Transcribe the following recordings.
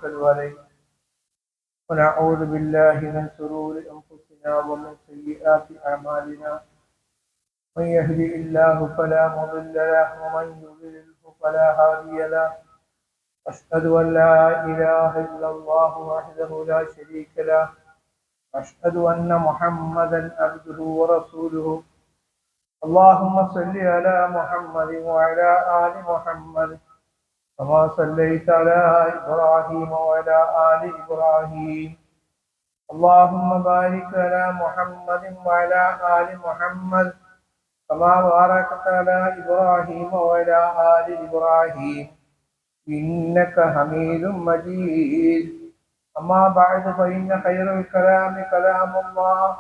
عليه ونعوذ بالله من شرور أنفسنا ومن سيئات أعمالنا من يهدي الله فلا مضل له ومن يضلله فلا هادي له أشهد أن لا إله إلا الله وحده لا شريك له أشهد أن محمدا عبده ورسوله اللهم صل على محمد وعلى آل محمد كما صليت على إبراهيم وعلى آل إبراهيم اللهم بارك على محمد وعلى آل محمد كما باركت على إبراهيم وعلى آل إبراهيم إنك حميد مجيد أما بعد فإن خير الكلام كلام الله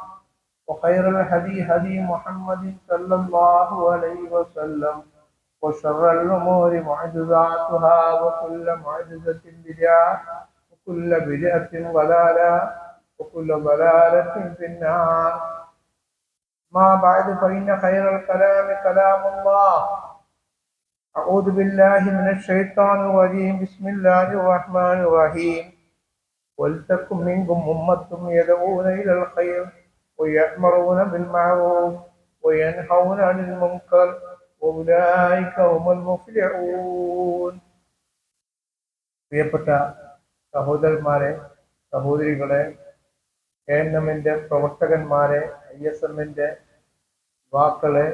وخير الهدي هدي محمد صلى الله عليه وسلم وشر الأمور محدثاتها وكل محدثة بدعة وكل بدعة ضلالة وكل ضلالة في النار ما بعد فإن خير الكلام كلام الله أعوذ بالله من الشيطان الرجيم بسم الله الرحمن الرحيم ولتكن منكم أمة يدعون إلى الخير ويأمرون بالمعروف وينهون عن المنكر وأولئك هم المفلحون. പ്രിയപ്പെട്ട സഹോദരന്മാരെ, സഹോദരികളെ, KNM-ന്റെ പ്രവർത്തകന്മാരെ, ISM-ന്റെ യുവാക്കളെ,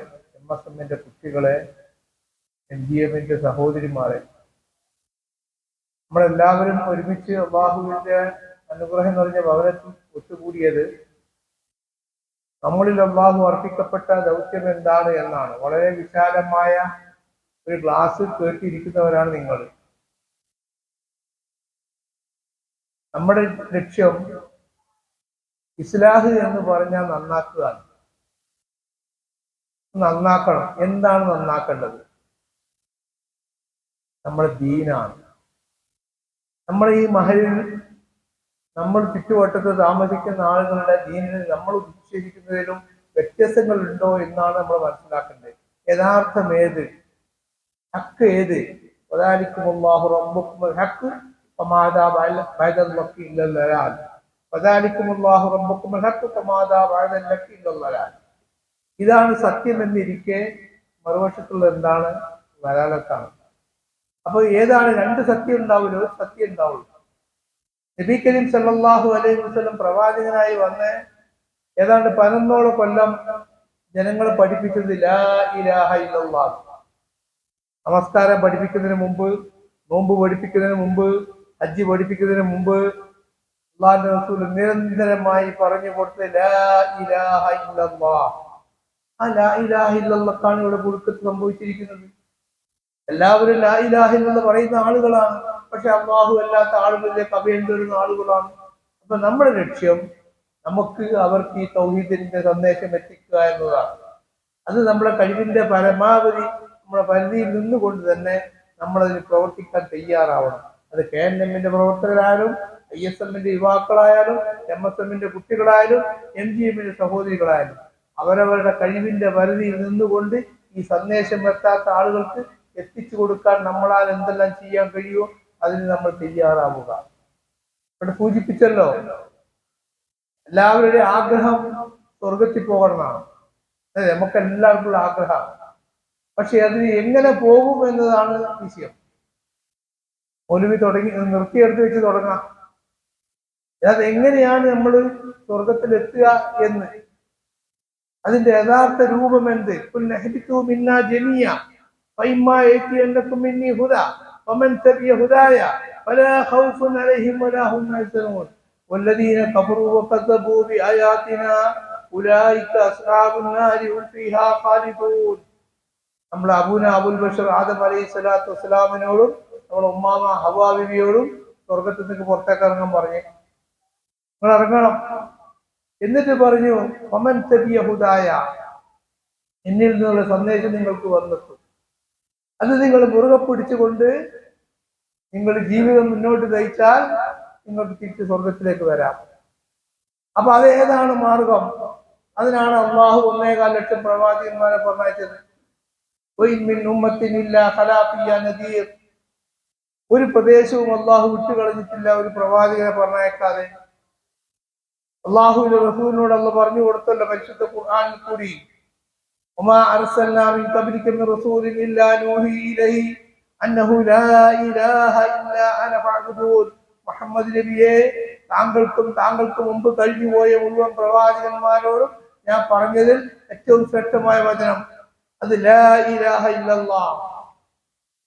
MSM-ന്റെ കുട്ടികളെ, NGM-ന്റെ സഹോദരിമാരെ, നമ്മളെല്ലാവരും ഒരുമിച്ച് അല്ലാഹുവിന്റെ അനുഗ്രഹം നിറഞ്ഞ ഭവനത്തിൽ ഒത്തുകൂടിയത് നമ്മളിൽ അല്ലാഹു അർപ്പിക്കപ്പെട്ട ദൗത്യം എന്താണ് എന്നാണ്. വളരെ വിശാലമായ ഒരു ക്ലാസ് കേട്ടിരിക്കുന്നവരാണ് നിങ്ങൾ. നമ്മുടെ ലക്ഷ്യം ഇസ്ലാഹ് എന്ന് പറഞ്ഞാൽ നന്നാക്കുകയാണ്. നന്നാക്കണം. എന്താണ് നന്നാക്കേണ്ടത്? നമ്മുടെ ദീനാണ്. നമ്മുടെ ഈ മഹലിൽ നമ്മൾ ചുറ്റുവട്ടത്ത് താമസിക്കുന്ന ആളുകളുടെ ദീനിൽ നമ്മൾ ഉദ്ദേശിക്കുന്നതിലും വ്യത്യസ്തങ്ങൾ ഉണ്ടോ എന്നാണ് നമ്മൾ മനസ്സിലാക്കേണ്ടത്. യഥാർത്ഥം ഏത്, ഹക്ക് ഏത്? വദാലിക്കുമുല്ലാഹു റബ്ബുക്കുമുൽ ഹക്ക് ഫമാദാ ബഅദൽ ലക്കി ഇല്ലൽ ദലാൽ. വദാലിക്കുമുല്ലാഹു റബ്ബുക്കുമുൽ ഹക്ക് ഫമാദാ ബഅദൽ ലക്കി ഇല്ലൽ ദലാൽ. ഇതാണ് സത്യം എന്നിരിക്കെ മറുവശത്തുള്ള എന്താണ്? ദലാലത്താണ്. അപ്പൊ ഏതാണ്? രണ്ട് സത്യം ഉണ്ടാവില്ല, ഒരു സത്യം ഉണ്ടാവുള്ളൂ. നബി കരീം സല്ലല്ലാഹു അലൈഹി വസല്ലം പ്രവാചകനായി വന്ന് ഏതാണ്ട് 11 കൊല്ലം ജനങ്ങളെ പഠിപ്പിച്ചത് ലാ ഇലാഹ ഇല്ലല്ലാഹ്. നമസ്കാരം പഠിപ്പിക്കുന്നതിന് മുമ്പ്, നോമ്പ് പഠിപ്പിക്കുന്നതിന് മുമ്പ്, ഹജ്ജ് പഠിപ്പിക്കുന്നതിന് മുമ്പ് അല്ലാഹുവിന്റെ റസൂൽ നിരന്തരമായി പറഞ്ഞു കൊടുത്തത് ലാ ഇലാഹ ഇല്ലല്ലാഹ്. ആ ലാ ഇലാഹ ഇല്ലല്ലാഹ്ക്കാണ് ഇവിടെ കുടുക്കത്ത് സംഭവിച്ചിരിക്കുന്നത്. എല്ലാവരും ലാ ഇലാഹ ഇല്ലല്ലാഹ് പറയുന്ന ആളുകളാണ്, പക്ഷെ അല്ലാഹു അല്ലാത്ത ആളുകളിലേക്ക് അഭയം തേടുന്ന ആളുകളാണ്. അപ്പൊ നമ്മുടെ ലക്ഷ്യം നമുക്ക് അവർക്ക് ഈ തൗഹീദിന്റെ സന്ദേശം എത്തിക്കുക എന്നതാണ്. അത് നമ്മുടെ കഴിവിന്റെ പരമാവധി നമ്മുടെ പരിധിയിൽ നിന്നുകൊണ്ട് തന്നെ നമ്മളതിന് പ്രവർത്തിക്കാൻ തയ്യാറാവണം. അത് KNM-ന്റെ പ്രവർത്തകരായാലും, ISM-ന്റെ യുവാക്കളായാലും, MSM-ന്റെ കുട്ടികളായാലും, NGM-ന്റെ സഹോദരികളായാലും അവരവരുടെ കഴിവിന്റെ പരിധിയിൽ നിന്നുകൊണ്ട് ഈ സന്ദേശം എത്താത്ത ആളുകൾക്ക് എത്തിച്ചു കൊടുക്കാൻ നമ്മളാൽ എന്തെല്ലാം ചെയ്യാൻ കഴിയുമോ അതിന് നമ്മൾ തയ്യാറാവുക. ഇവിടെ സൂചിപ്പിച്ചല്ലോ, എല്ലാവരുടെയും ആഗ്രഹം സ്വർഗത്തിൽ പോകണമെന്നാണ്. നമുക്ക് എല്ലാവർക്കും ഉള്ള ആഗ്രഹം. പക്ഷെ അതിന് എങ്ങനെ പോകും എന്നതാണ് വിഷയം. മൗലവി നിർത്തിയെടുത്ത് വെച്ച് തുടങ്ങാം. അത് എങ്ങനെയാണ് നമ്മൾ സ്വർഗത്തിൽ എത്തുക എന്ന്, അതിന്റെ യഥാർത്ഥ രൂപം എന്ത്? فإما يأتينكم مني هدى ومن تبع هداي فلا خوف عليهم ولا هم يحزنون والذين كفروا وكذبوا بآياتنا أولئك أصحاب النار هم فيها خالدون. നമ്മൾ അബുൽ ബഷർ ആദം അലൈഹി സ്വലാത്തു വസ്സലാമിനോടും നമ്മുടെ ഉമ്മാമ ഹവ്വാ ബീവിയോടും സ്വർഗത്തിൽ നിന്ന് പുറത്തേക്ക് ഇറങ്ങാൻ പറഞ്ഞു. നിങ്ങൾ ഇറങ്ങണം. എന്നിട്ട് പറഞ്ഞു വമൻ തബിയ ഹുദായ, എന്നിൽ നിന്നുള്ള സന്ദേശം നിങ്ങൾക്ക് വന്നെത്തും. അത് നിങ്ങൾ മുറുകെ പിടിച്ചുകൊണ്ട് നിങ്ങൾ ജീവിതം മുന്നോട്ട് നയിച്ചാൽ നിങ്ങൾക്ക് തിരിച്ച് സ്വർഗത്തിലേക്ക് വരാം. അപ്പൊ അത് ഏതാണ് മാർഗം? അതിനാണ് അള്ളാഹു 1.25 ലക്ഷം പ്രവാചകന്മാരെ പറഞ്ഞയച്ചത്. ഒരു പ്രദേശവും അള്ളാഹു വിട്ടുകളഞ്ഞിട്ടില്ല ഒരു പ്രവാചകനെ പറഞ്ഞയക്കാതെ. അള്ളാഹുവിന്റെ റസൂലിനോട് അള്ള പറഞ്ഞു കൊടുത്തല്ലോ പരിശുദ്ധ ഖുർആനിൽ കൂടി, വമാ അർസൽനാ മിൻ ഖബ്ലിക മിൻ റസൂലിൻ ഇല്ലാ നൂഹി ഇലൈഹി അന്നഹു ലാ ഇലാഹ ഇല്ലാ അന ഫഅബ്ദൂൻ. മുഹമ്മദ് നബിയെ, താങ്കൾക്ക് മുമ്പ് കഴിഞ്ഞുപോയ മുഴുവൻ പ്രവാചകന്മാരോടും ഞാൻ പറഞ്ഞതിൽ ഏറ്റവും ശ്രേഷ്ഠമായ വചനം അത് ലാ ഇലാഹ ഇല്ലല്ലാഹ്.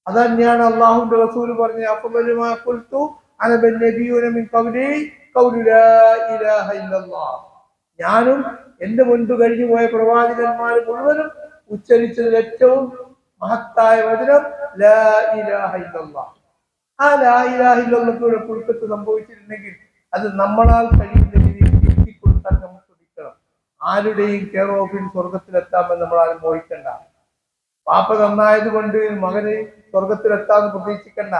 അതന്നെയാണ് അള്ളാഹുവിന്റെ റസൂൽ പറഞ്ഞ അഫ്ളലു മാ ഖുൽതു അന ബിന്നബിയ്യൂന മിൻ ഖബ്ലി ഖൗലു ലാ ഇലാഹ ഇല്ലല്ലാഹ്. ഞാനും എന്റെ മുൻപ് കഴിഞ്ഞു പോയ പ്രവാചകന്മാർ മുഴുവനും ഉച്ചരിച്ചതിൽ ഏറ്റവും മഹത്തായ വചനം ലാ ഇലാഹ ഇല്ലല്ലാഹ്. ആ ലാ ഇലാഹ ഇല്ലല്ലാഹുവിന്റെ പുഴുക്കത്ത് സംഭവിച്ചിട്ടുണ്ടെങ്കിൽ അത് നമ്മളാൽ കഴിയുന്ന രീതിയിൽ തിരുത്തി കൊടുക്കാൻ നമ്മൾ ശ്രമിക്കണം. ആരുടെയും കെയർ ഓഫിൽ സ്വർഗത്തിലെത്താമെന്ന് നമ്മൾ ആരും മോഹിക്കണ്ട. പാപ്പ നന്നായത് കൊണ്ട് മകന് സ്വർഗത്തിലെത്താന്ന് പ്രതീക്ഷിക്കണ്ട.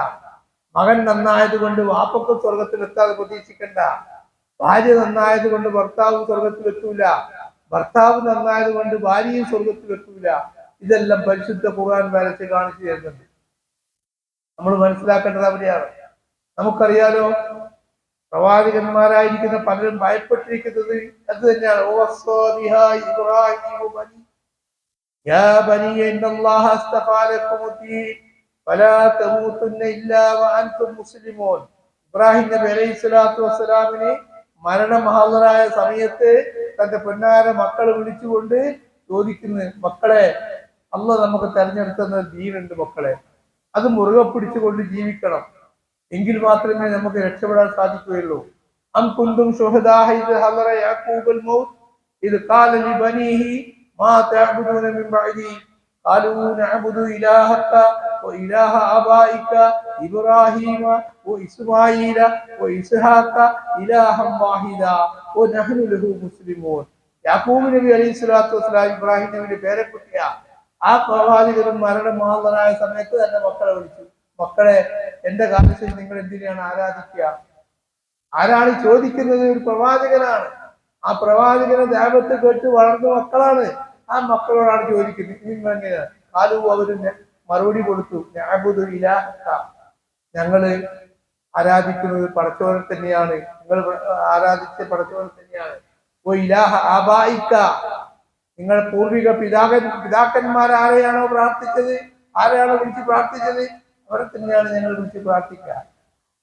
മകൻ നന്നായത് കൊണ്ട് വാപ്പക്ക് സ്വർഗത്തിലെത്താതെ പ്രതീക്ഷിക്കണ്ട. ഭാര്യ നന്നായത് കൊണ്ട് ഭർത്താവ് സ്വർഗത്തിലെത്തൂല. ഭർത്താവ് നന്നായത് കൊണ്ട് ഭാര്യയും സ്വർഗത്തിലെത്തൂല. ഇതെല്ലാം പരിശുദ്ധ ഖുർആൻ വരച്ച് കാണിച്ചു തരുന്നുണ്ട്. നമ്മൾ മനസ്സിലാക്കേണ്ടത് അവിടെയാണ്. നമുക്കറിയാലോ, പ്രവാചകന്മാരായിരിക്കുന്ന പലരും ഭയപ്പെട്ടിരിക്കുന്നത് അത് തന്നെയാണ്. യാ ബനി ഇന്നല്ലാഹ അസ്തഫാ ലക്കുമുദ്ദീൻ ഫലാ തമൂതുന്ന ഇല്ലാ വഅൻതും മുസ്ലിമൂൻ. ഇബ്രാഹിം നബി അലൈഹിസ്സലാത്തു വസ്സലാമിനെ മരണമഹാദരായ സമയത്ത് തന്റെ പൊന്നാര മക്കളെ വിളിച്ചുകൊണ്ട് ചോദിക്കുന്നു, മക്കളെ, അല്ലാഹ് നമുക്ക് തെരഞ്ഞെടുക്കുന്ന ദീനുണ്ട് മക്കളെ, അത് മുറുകെ പിടിച്ചുകൊണ്ട് ജീവിക്കണം. എങ്കിൽ മാത്രമേ നമുക്ക് രക്ഷപ്പെടാൻ സാധിക്കുകയുള്ളൂ. അം കുന്തും ശുഹദാ ഇദ് ഹദറ യഅഖൂബുൽ മൗത്ത് ഇദ് ഖാല ലിബനീഹി മാ തഅബുദൂന മിൻ ബഅദി ഖാലൂ നഅബുദു ഇലാഹക വഇലാഹ ആബായിക ഇബ്രാഹീമ വഇസ്മാഈല വഇസ്ഹാഖ ഇലാഹൻ വാഹിദാ വനഹ്നു ലഹു മുസ്ലിമൂൻ. യാക്കൂബ് നബി അലൈഹിസ്സലാത്തു വസ്സലാം ഇബ്രാഹിം നബിയുടെ പേരക്കുട്ടിയാ. ആ പ്രവാചകനും മരണമാതരായ സമയത്ത് തന്റെ മക്കളെ വിളിച്ചു, മക്കളെ, എന്റെ കാലത്തിൽ നിങ്ങൾ എന്തിനാണ് ആരാധിക്കുക? ആരാണ് ചോദിക്കുന്നത്? ഒരു പ്രവാചകനാണ്. ആ പ്രവാചകനെ ദാവത്ത് കേട്ട് വളർന്ന മക്കളാണ്. ആ മക്കളോടാണ് ചോദിക്കുന്നത്, നിങ്ങൾ എങ്ങനെയാണ്? കാലു അവര് മറുപടി കൊടുത്തു, നഅബുദു ഇലാഹക, ഞങ്ങള് ആരാധിക്കുന്നത് പടച്ചോനെ തന്നെയാണ്, നിങ്ങൾ ആരാധിച്ച പടച്ചോനെ തന്നെയാണ്. ഓ ഇലാഹ ആബായിക്ക, നിങ്ങൾ പൂർവിക പിതാക്കന്മാർ ആരെയാണോ പ്രാർത്ഥിച്ചത്, ആരെയാണോ വിളിച്ച് പ്രാർത്ഥിച്ചത്, അവരെ തന്നെയാണ് ഞങ്ങൾ വിളിച്ച് പ്രാർത്ഥിക്കുക.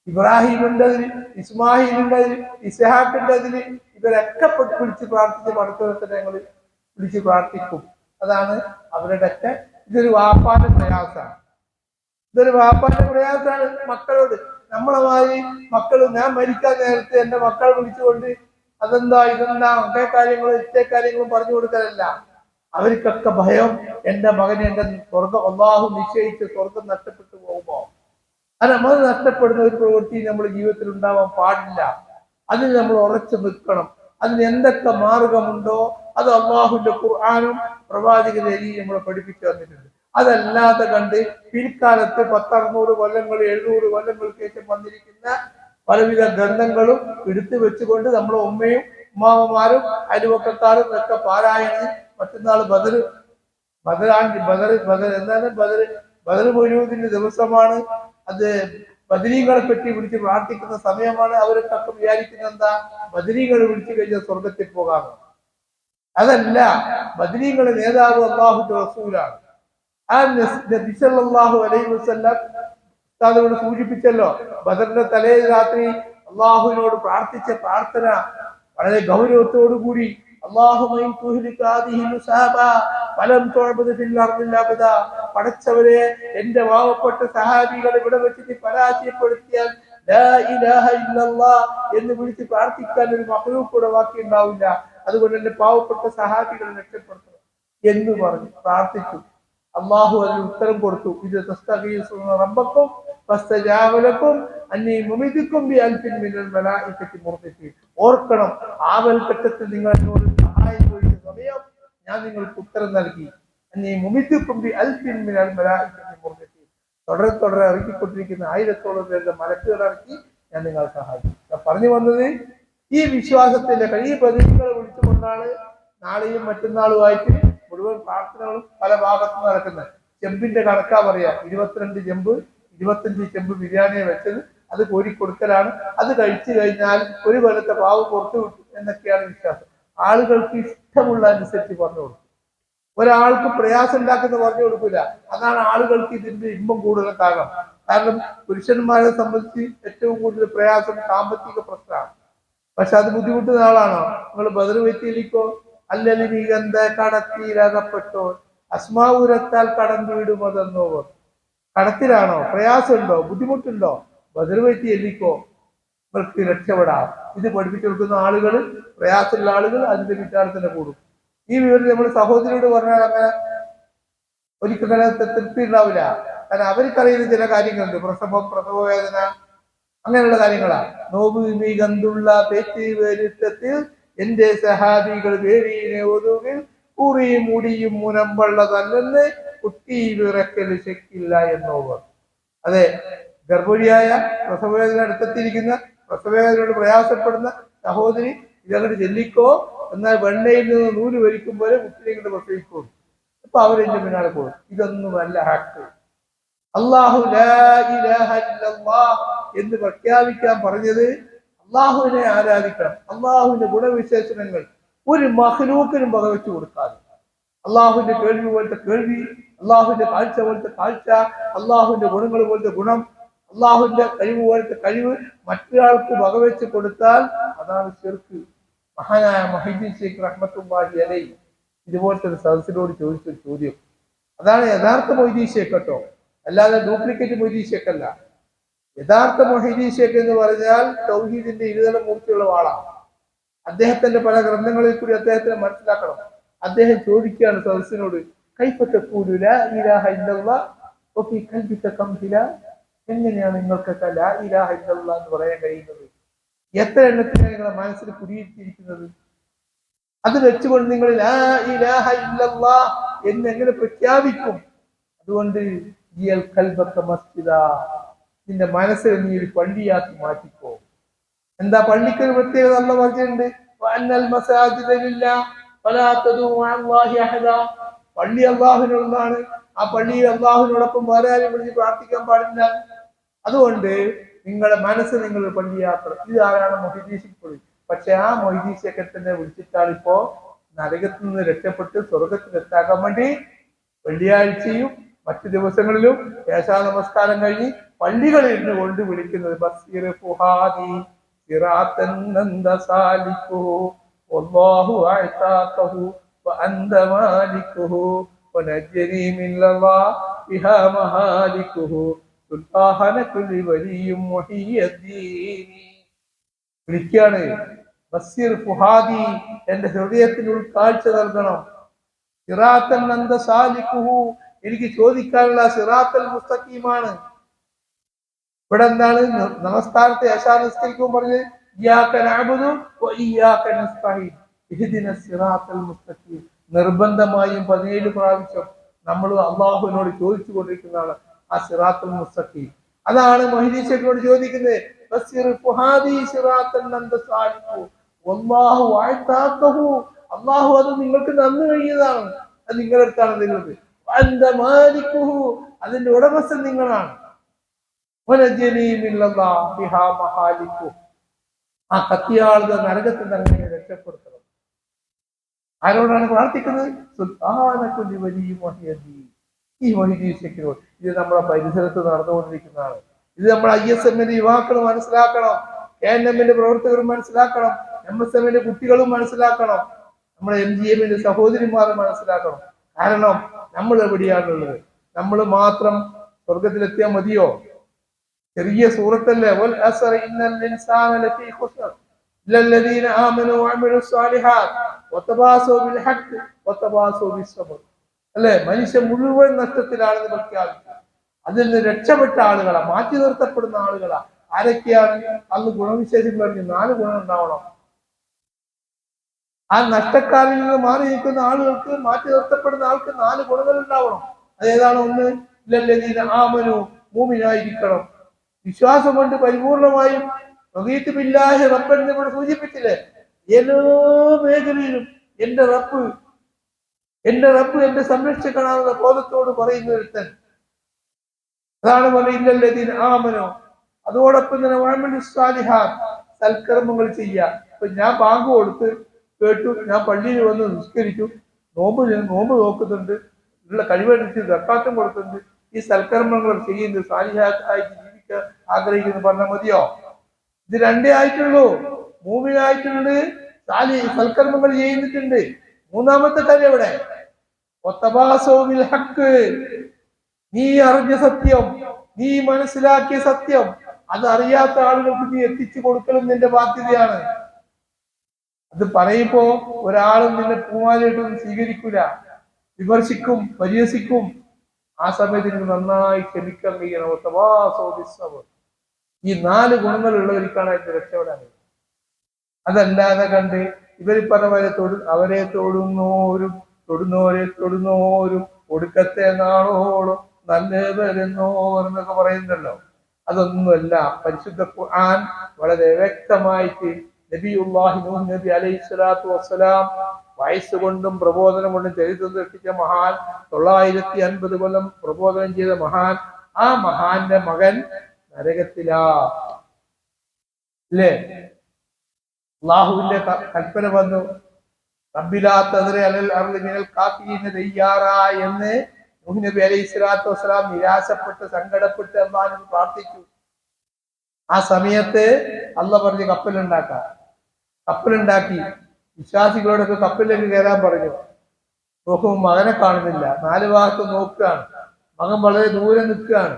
ഇബ്രാഹിമിൻ്റെതിൽ, ഇസ്മായിലിൻ്റെതിൽ, ഇസ്ഹാഖിൻ്റെതിൽ ഇവരൊക്കെ വിളിച്ച് പ്രാർത്ഥിച്ച പടത്തോടെ ഞങ്ങൾ വിളിച്ച് പ്രാർത്ഥിക്കും. അതാണ് അവരുടെ ഒക്കെ. ഇതൊരു വാപ്പാന്റെ പ്രയാസമാണ്. ഇതൊരു വാപ്പാന്റെ പ്രയാസമാണ് മക്കളോട്. നമ്മളെ മാതിരി മക്കൾ, ഞാൻ മരിക്കാൻ നേരത്തെ എന്റെ മക്കളെ വിളിച്ചുകൊണ്ട് അതെന്താ ഇതെന്താ അതേ കാര്യങ്ങളും ഇത്തേ കാര്യങ്ങളും പറഞ്ഞു കൊടുക്കലല്ല. അവർക്കൊക്കെ ഭയം, എന്റെ മകന് എന്റെ സ്വർഗം അള്ളാഹു നിശ്ചയിച്ച് സ്വർഗം നഷ്ടപ്പെട്ടു പോകുമോ? അത് നമ്മൾ നഷ്ടപ്പെടുന്ന ഒരു പ്രവൃത്തി നമ്മുടെ ജീവിതത്തിൽ ഉണ്ടാവാൻ പാടില്ല. അതിന് നമ്മൾ ഉറച്ചു നിൽക്കണം. അതിന് എന്തൊക്കെ മാർഗമുണ്ടോ അത് അള്ളാഹുവിന്റെ ഖുർആനും പ്രവാചകരെ നമ്മളെ പഠിപ്പിച്ചു തന്നിട്ടുണ്ട്. അതല്ലാതെ കണ്ട് പിൽക്കാലത്ത് 1000-600 കൊല്ലങ്ങൾ 700 കൊല്ലങ്ങൾക്ക് ശേഷം വന്നിരിക്കുന്ന പലവിധ ഗ്രന്ഥങ്ങളും എടുത്തു വെച്ചുകൊണ്ട് നമ്മളെ ഉമ്മയും ഉമ്മാവന്മാരും അയൽവക്കക്കാരും ഒക്കെ പാരായണം. മറ്റന്നാൾ ബദർ മൗലൂദിന്റെ ദിവസമാണ്. അത് ബദരീകളെ പറ്റി വിളിച്ച് പ്രാർത്ഥിക്കുന്ന സമയമാണ്. അവരൊക്കെ വിചാരിക്കുന്ന എന്താ, ബദരീകൾ വിളിച്ചു കഴിഞ്ഞാൽ സ്വർഗത്തിൽ പോകാമോ? അതല്ല, ബദരീകളുടെ നേതാവ് അല്ലാഹുവിന്റെ റസൂലാണ്. ആ നബി സല്ലല്ലാഹു അലൈഹി വസല്ലം ഉസ്താദോട് സൂചിപ്പിച്ചല്ലോ, ബദറിന്റെ തലേ രാത്രി അള്ളാഹുവിനോട് പ്രാർത്ഥിച്ച പ്രാർത്ഥന വളരെ ഗൗരവത്തോടു കൂടി, പടച്ചവരെ, എന്റെ പാവപ്പെട്ട സഹാബികൾ ഇവിടെ വെച്ചിട്ട് പരാജയപ്പെടുത്തിയാൽ ലാ ഇലാഹ ഇല്ലല്ലാഹ് എന്ന് വിളിച്ച് പ്രാർത്ഥിക്കാൻ ഒരു മഖ്ലൂഖ് കൂടെ ബാക്കി ഉണ്ടാവില്ല. അതുകൊണ്ട് എന്റെ പാവപ്പെട്ട സഹാബികളെ രക്ഷപ്പെടുത്തണം എന്ന് പറഞ്ഞു പ്രാർത്ഥിച്ചു. അള്ളാഹു അതിന് ഉത്തരം കൊടുത്തു. ഇത് തസ്തഗീസുന റബ്ബക്കും ഫസ്തജാബ ലക്കും അന്നീ മുമിദ്ദുക്കും ബിഅൽഫിൻ മിനൽ മലായികത്തി മുർദിഫീൻ. ഓർക്കണം, ആവൽഘട്ടത്തിൽ നിങ്ങൾ എന്നോട് സഹായം ചോദിച്ച സമയം ഞാൻ നിങ്ങൾക്ക് ഉത്തരം നൽകി. അന്നീ മുമിദ്ദുക്കും ബിഅൽഫിൻ മിനൽ മലായികത്തി മുർദിഫീൻ. തുടരെ ഇറക്കിക്കൊണ്ടിരിക്കുന്ന 1000-ഓളം പേരുടെ മലക്കുകൾ ഇറക്കി ഞാൻ നിങ്ങളെ സഹായിക്കും. ഞാൻ പറഞ്ഞു വന്നത്, ഈ വിശ്വാസത്തിന്റെ ഈ ബദരീകളെ വിളിച്ചുകൊണ്ടാണ് നാളെയും മറ്റന്നാളുമായിട്ട് മുഴുവൻ പ്രാർത്ഥനകളും പല ഭാഗത്തും നടക്കുന്നത്. ചെമ്പിന്റെ കണക്കാ പറയാ, 22 ചെമ്പ് 25 ചെമ്പ് ബിരിയാണിയെ വെച്ചത് അത് കോരി കൊടുക്കലാണ്. അത് കഴിച്ചു കഴിഞ്ഞാൽ ഒരു കൊല്ലത്തെ പാവ് പുറത്തു വിട്ടു എന്നൊക്കെയാണ് വിശ്വാസം. ആളുകൾക്ക് ഇഷ്ടമുള്ള അനുസരിച്ച് പറഞ്ഞു കൊടുക്കും. ഒരാൾക്ക് പ്രയാസം ഉണ്ടാക്കുന്ന പറഞ്ഞു കൊടുക്കില്ല. അതാണ് ആളുകൾക്ക് ഇതിന്റെ ഇമ്പം കൂടുതൽ കാരണം. കാരണം പുരുഷന്മാരെ സംബന്ധിച്ച് ഏറ്റവും കൂടുതൽ പ്രയാസം സാമ്പത്തിക പ്രശ്നമാണ്. പക്ഷെ അത് ബുദ്ധിമുട്ടുന്ന ആളാണോ? നിങ്ങൾ ബദർ വെറ്റിയിലിക്കോ അല്ലെങ്കിൽ നീ എന്താ കടത്തിയിലകപ്പെട്ടോ അസ്മാവുരത്താൽ കടം വീടുമതെന്നോവർ. കടത്തിലാണോ? പ്രയാസമുണ്ടോ? ബുദ്ധിമുട്ടുണ്ടോ? ബദർ വെറ്റി എല്ലിക്കോ, നിങ്ങൾക്ക് രക്ഷപ്പെടാം. ഇത് പഠിപ്പിച്ചു കൊടുക്കുന്ന ആളുകൾ, പ്രയാസമുള്ള ആളുകൾ അതിന്റെ പിന്നാലെ തന്നെ കൂടും. ഈ വിവരം നമ്മൾ സഹോദരിയോട് പറഞ്ഞാൽ അങ്ങനെ ഒരിക്കലും തന്നെ തൃപ്തി ഉണ്ടാവില്ല. കാരണം അവർക്കറിയുന്ന ചില കാര്യങ്ങളുണ്ട്. പ്രസവ വേദന അങ്ങനെയുള്ള കാര്യങ്ങളാണ്. നോബ് മികന്തുള്ള തെറ്റി വരുത്തത്തിൽ എന്റെ സഹാബികൾ വേരീനെ ഒതുകിൽ കുറിയും മുടിയും മുനമ്പള്ളതല്ലെന്ന് കുട്ടി വിറക്കൽ ശക്കില്ല എന്നോവർ. അതെ, ഗർഭിണിയായ പ്രസവവേദന അടുത്തെത്തിയിരിക്കുന്ന പ്രസവവേദനയോട് പ്രയാസപ്പെടുന്ന സഹോദരി ഇതങ്ങോട്ട് ചെല്ലിക്കോ, എന്നാൽ വെണ്ണയിൽ നിന്ന് നൂല് വലിക്കും പോലെ കുട്ടിയെ കൊണ്ട് പ്രസവിക്കോ. അപ്പൊ അവരെന്റെ പിന്നാലെ പോകും. ഇതൊന്നുമല്ല ഹാക്ക്. അല്ലാഹു ലാ ഇലാഹ ഇല്ലല്ലാഹ് എന്ന് പ്രഖ്യാപിക്കാൻ പറഞ്ഞത് അള്ളാഹുവിനെ ആരാധിക്കണം. അള്ളാഹുവിന്റെ ഗുണവിശേഷണങ്ങൾ ഒരു മഖ്ലൂക്കിനും വകവെച്ചു കൊടുക്കാതെ, അള്ളാഹുവിന്റെ കേൾവി പോലത്തെ കേൾവി, അള്ളാഹുവിന്റെ കാഴ്ച പോലത്തെ കാഴ്ച, അള്ളാഹുവിന്റെ ഗുണങ്ങൾ പോലത്തെ ഗുണം, അള്ളാഹുവിന്റെ കഴിവ് പോലത്തെ കഴിവ് മറ്റൊരാൾക്ക് വകവെച്ച് കൊടുത്താൽ അതാണ് ശിർക്ക്. മഹാനായ മുഹയ്യിദ്ദീൻ ശൈഖ് റഹ്മത്തുള്ളാഹി അലൈഹി ഇതുപോലത്തെ ഒരു സദസ്സിനോട് ചോദിച്ചൊരു ചോദ്യം. അതാണ് യഥാർത്ഥ മൊയ്തീൻ ശൈഖ് കേട്ടോ, അല്ലാതെ ഡ്യൂപ്ലിക്കേറ്റ് മൊയ്തീൻ ശൈഖ് അല്ല. യഥാർത്ഥ മുഹയ്യിദ്ദീൻ ശൈഖ് എന്ന് പറഞ്ഞാൽ തൗഹീദിന്റെ ഇരുതല മൂർത്തിയുള്ള ആളാണ്. അദ്ദേഹത്തിന്റെ പല ഗ്രന്ഥങ്ങളിൽ കൂടി അദ്ദേഹത്തിന് മനസ്സിലാക്കണം. അദ്ദേഹം ചോദിക്കുകയാണ് സദസ്സിനോട്, കൈഫ തഖൂലു ലാ ഇലാഹ ഇല്ലല്ലാഹ് വഫീ ഖൽബിക കംഹില. എങ്ങനെയാണ് നിങ്ങൾക്കൊക്കെ ലാ ഇലാഹ ഇല്ലല്ലാഹ് എന്ന് പറയാൻ കഴിയുന്നത്? എത്ര എണ്ണത്തിനാണ് നിങ്ങളുടെ മനസ്സിൽ കുടിയിരിക്കുന്നത്? അത് വെച്ചുകൊണ്ട് നിങ്ങൾ ലാ ഇലാഹ ഇല്ലല്ലാഹ് എന്ന് എങ്ങനെ പ്രഖ്യാപിക്കും? അതുകൊണ്ട് നിന്റെ മനസ്സിൽ നീ ഒരു പള്ളിയാക്കി മാറ്റിക്കോ. എന്താ പള്ളിക്ക് ഒരു പ്രത്യേകത അല്ലാഹു പറഞ്ഞിട്ടുണ്ട്, പള്ളി അള്ളാഹുവിനുള്ളതാണ്. ആ പള്ളിയിൽ അള്ളാഹുവിനോടൊപ്പം വേറെ ആരും വിളിച്ച് പ്രാർത്ഥിക്കാൻ പാടില്ല. അതുകൊണ്ട് നിങ്ങളുടെ മനസ്സ് നിങ്ങൾ പള്ളിയാക്കണം. ഇത് ആരാണ്? മുഹയ്യിദ്ദീൻ ശൈഖ്. പക്ഷെ ആ മുഹയ്യിദ്ദീൻ ശൈഖ് തന്നെ വിളിച്ചിട്ടാണ് ഇപ്പോ നരകത്തിൽ നിന്ന് രക്ഷപ്പെട്ട് സ്വർഗത്തിലെത്താക്കാൻ വേണ്ടി വെള്ളിയാഴ്ചയും മറ്റു ദിവസങ്ങളിലും ഏശാ നമസ്കാരം കഴിഞ്ഞ് പള്ളികളിൽ ഇരുന്ന് കൊണ്ട് വിളിക്കുന്നത് ബസ്സീർ ഫുഹാദി സിറാത്തൻ അന്ത സാലിക്കുഹു വല്ലാഹു അഅതാഖഹു വഅന്ത മാലിക്കുഹു വനജ്നി മിൻ ലവാഇഹാ മഹാലിക്കുഹു സുൽത്താന കുല്ലി വലിയും മുഹയ്യിദ്ദീൻ. വിളിക്കാണ് ബസ്സീർ ഫുഹാദി, എന്റെ ഹൃദയത്തിന് ഉൾക്കാഴ്ച നൽകണം. സിറാത്തൻ അന്ത സാലിക്കുഹു, എനിക്ക് ചോദിക്കാനുള്ള സിറാത്തൽ മുസ്തഖീമാണ്. ഇവിടെ എന്താണ്? നമസ്കാരത്തെ ഏശാ നിസ്കരിക്കുമ്പോൾ പറഞ്ഞ് ഇയ്യാക നഅ്ബുദു വ ഇയ്യാക നസ്തഈൻ ഇഹ്ദിനസ് സിറാത്തൽ മുസ്തഖീം. നിർബന്ധമായും 17 പ്രാവശ്യം നമ്മൾ അള്ളാഹുവിനോട് ചോദിച്ചു കൊണ്ടിരിക്കുന്നതാണ് ആ സിറാത്തുൽ മുസ്തഖീം. അതാണ് മുഹയ്യിദ്ദീൻ ശൈഖിനോട് ചോദിക്കുന്നത്, ബസ്സിർ ഫുഹാദി സിറാത്തൻ അന്ത സാലിക്കു വല്ലാഹു അഅതാഖഹു. അള്ളാഹു അത് നിങ്ങൾക്ക് തന്നു കഴിഞ്ഞതാണ്, അത് നിങ്ങളുടെ അടുത്താണ് നിന്നത്. അന്ത മാലിക്കുഹു, അതിന്റെ ഉടമസ്ഥൻ നിങ്ങളാണ്. ആ കത്തിയാളുടെ നരകത്തിൽ തന്നെ രക്ഷപ്പെടുത്തണം. ആരോടാണ് പ്രാർത്ഥിക്കുന്നത്? സുൽത്താനക്കുല്ലി വലിയ മുഹയ്യിദ്ദീൻ. ഈ മുഹയ്യിദ്ദീൻ ശൈഖിനോട്. ഇത് നമ്മുടെ പരിസരത്ത് നടന്നുകൊണ്ടിരിക്കുന്നതാണ്. ഇത് നമ്മൾ ISMന്റെ യുവാക്കൾ മനസ്സിലാക്കണം, KNMന്റെ പ്രവർത്തകർ മനസ്സിലാക്കണം, MSMന്റെ കുട്ടികളും മനസ്സിലാക്കണം, നമ്മുടെ MGMന്റെ സഹോദരിമാർ മനസ്സിലാക്കണം. കാരണം നമ്മൾ എവിടെയാണുള്ളത്? നമ്മൾ മാത്രം സ്വർഗത്തിലെത്തിയാൽ മതിയോ? ചെറിയ സൂറത്തല്ലേ, വൽ അസ്ർ ഇന്നൽ ഇൻസാന ലഫീ ഖുസ്ർ ഇല്ലല്ലദീന ആമനു വഅമിലു സ്വാലിഹാത്ത് വതബാസു ബിൽ ഹഖ് വതബാസു ബിസ് സബ്ർ. അല്ലേ? മനുഷ്യൻ മുഴുവൻ നഷ്ടത്തിലാണെന്ന് പ്രഖ്യാപിച്ചു. അതിൽ നിന്ന് രക്ഷപ്പെട്ട ആളുകളാ, മാറ്റി നിർത്തപ്പെടുന്ന ആളുകളാ. ആരൊക്കെയാണ്? അന്ന് ഗുണവിശേഷം പറഞ്ഞു 4 ഗുണം ഉണ്ടാവണം. ആ നഷ്ടക്കാരിൽ നിന്ന് മാറി നിൽക്കുന്ന ആളുകൾക്ക്, മാറ്റി നിർത്തപ്പെടുന്ന ആൾക്ക് 4 ഗുണങ്ങൾ ഉണ്ടാവണം. അതേതാണ്? ഒന്ന്, ഇല്ലല്ലദീന ആമനു, മൂമിനായിരിക്കണം. വിശ്വാസം കൊണ്ട് പരിപൂർണമായും റളീതു ബില്ലാഹി റബ്ബൻ എന്ന് ഇവിടെ സൂചിപ്പിച്ചില്ലേ? എല്ലാ മേഖലയിലും എന്റെ റബ്ബ് എന്റെ സംരക്ഷകനാണെന്ന ബോധത്തോട് പറയുന്ന ഒരുത്തൻ. അതാണ് പറയുന്നത് ആമനോ. അതോടൊപ്പം തന്നെ വഅമിലു സ്വാലിഹാത്ത്, സൽക്കർമ്മങ്ങൾ ചെയ്യുക. ഇപ്പൊ ഞാൻ ബാങ്ക് കൊടുത്ത് കേട്ടു, ഞാൻ പള്ളിയിൽ വന്ന് നിസ്കരിച്ചു, നോമ്പ് നോക്കുന്നുണ്ട്, ഉള്ള കഴിവനുസരിച്ച് സക്കാത്തും കൊടുക്കുന്നുണ്ട്, ഈ സൽക്കർമ്മങ്ങൾ ചെയ്യുന്നത്, സാലിഹാത്തായിട്ട് ജീവിക്കാൻ ആഗ്രഹിക്കുന്നു പറഞ്ഞാൽ മതിയോ? ഇത് രണ്ടേ ആയിട്ടുള്ളൂ. മൂന്നിനായിട്ടുണ്ട് സൽക്കർമ്മങ്ങൾ ചെയ്യുന്നിട്ടുണ്ട്. മൂന്നാമത്തെ കാര്യം എവിടെ? ഹക്ക്, നീ അറിഞ്ഞ സത്യം, നീ മനസ്സിലാക്കിയ സത്യം, അത് അറിയാത്ത ആളുകൾക്ക് നീ എത്തിച്ചു കൊടുക്കലും നിന്റെ ബാധ്യതയാണ്. അത് പറയുമ്പോ ഒരാളും നിന്നെ പൂമാലയിട്ടൊന്നും സ്വീകരിക്കൂല, വിമർശിക്കും, പരിഹസിക്കും. ആ സമയത്ത് നിങ്ങൾ നന്നായി ക്ഷമിക്കാൻ കഴിയണം. ഈ 4 ഗുണങ്ങളുള്ളവർക്കാണ് അതിന്റെ രക്ഷപ്പെടാൻ. അതല്ലാതെ കണ്ട് ഇവർ പറഞ്ഞവരെ അവരെ തൊടുന്നോരും ഒടുക്കത്തെ നാളോളം നല്ലവരെന്നോർ എന്നൊക്കെ പറയുന്നല്ലോ. അതൊന്നുമല്ല. പരിശുദ്ധ ഖുർആൻ വളരെ വ്യക്തമായിട്ട് നബിയുല്ലാഹി നൂഹ് നബി അലൈഹി സ്വലാത്തു വസ്സലാം വയസ്സ് കൊണ്ടും പ്രബോധനം കൊണ്ടും ചരിത്രം സൃഷ്ടിച്ച മഹാൻ, 950 കൊല്ലം പ്രബോധനം ചെയ്ത മഹാൻ, ആ മഹാന്റെ മകൻ നരകത്തിലാ. അല്ലേ? അള്ളാഹുവിന്റെ കൽപ്പന വന്നു, എന്ന് നൂഹ് നബി അലൈഹി സ്വലാത്തു വസ്സലാം നിരാശപ്പെട്ട് സങ്കടപ്പെട്ട് അള്ളാഹുവിനോട് പ്രാർത്ഥിച്ചു. ആ സമയത്ത് അള്ളാഹ് പറഞ്ഞു കപ്പലുണ്ടാക്കി വിശ്വാസികളോടൊക്കെ കപ്പലിലേക്ക് കയറാൻ പറഞ്ഞു. നോക്കുമ്പോൾ മകനെ കാണുന്നില്ല, 4 ഭാഗത്ത് നോക്കുകയാണ്, മകൻ വളരെ ദൂരെ നിൽക്കുകയാണ്.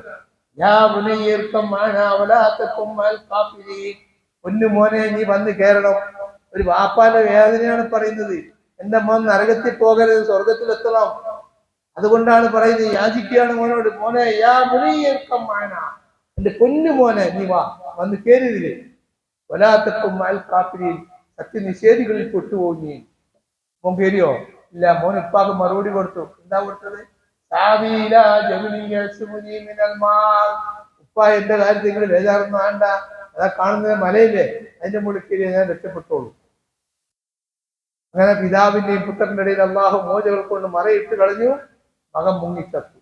പൊന്നു മോനെ, നീ വന്ന് കയറണം. ഒരു വാപ്പാന്റെ വേദനയാണ് പറയുന്നത്. എന്റെ മോൻ നരകത്തിൽ പോകരുത്, സ്വർഗത്തിലെത്തണം. അതുകൊണ്ടാണ് പറയുന്നത്, യാചിക്കുകയാണ് മോനോട്, മോനെ എന്റെ പൊന്നു മോനെ, നീ വന്ന് കയറിയതില്ലേ. വലാത്തക്കും സത്യനിഷേധികളിൽ പെട്ടുപോയി. മോൻ കയറിയോ? ഇല്ല. മോൻ ഉപ്പാക്ക് മറുപടി കൊടുത്തു. എന്താ കൊടുത്തത്? ഉപ്പ എന്റെ കാര്യത്തിൽ നിങ്ങൾ ബേജാറൊന്നും വേണ്ട, അതാ കാണുന്നത് മലയില്ലേ, അതിന്റെ മുകളിൽ കയറി ഞാൻ രക്ഷപ്പെട്ടോളൂ. അങ്ങനെ പിതാവിന്റെയും പുത്രന്റെ ഇടയിൽ അള്ളാഹു മോചകൾ കൊണ്ട് മറയിട്ട് കളഞ്ഞു. മകൻ മുങ്ങിച്ചത്തു.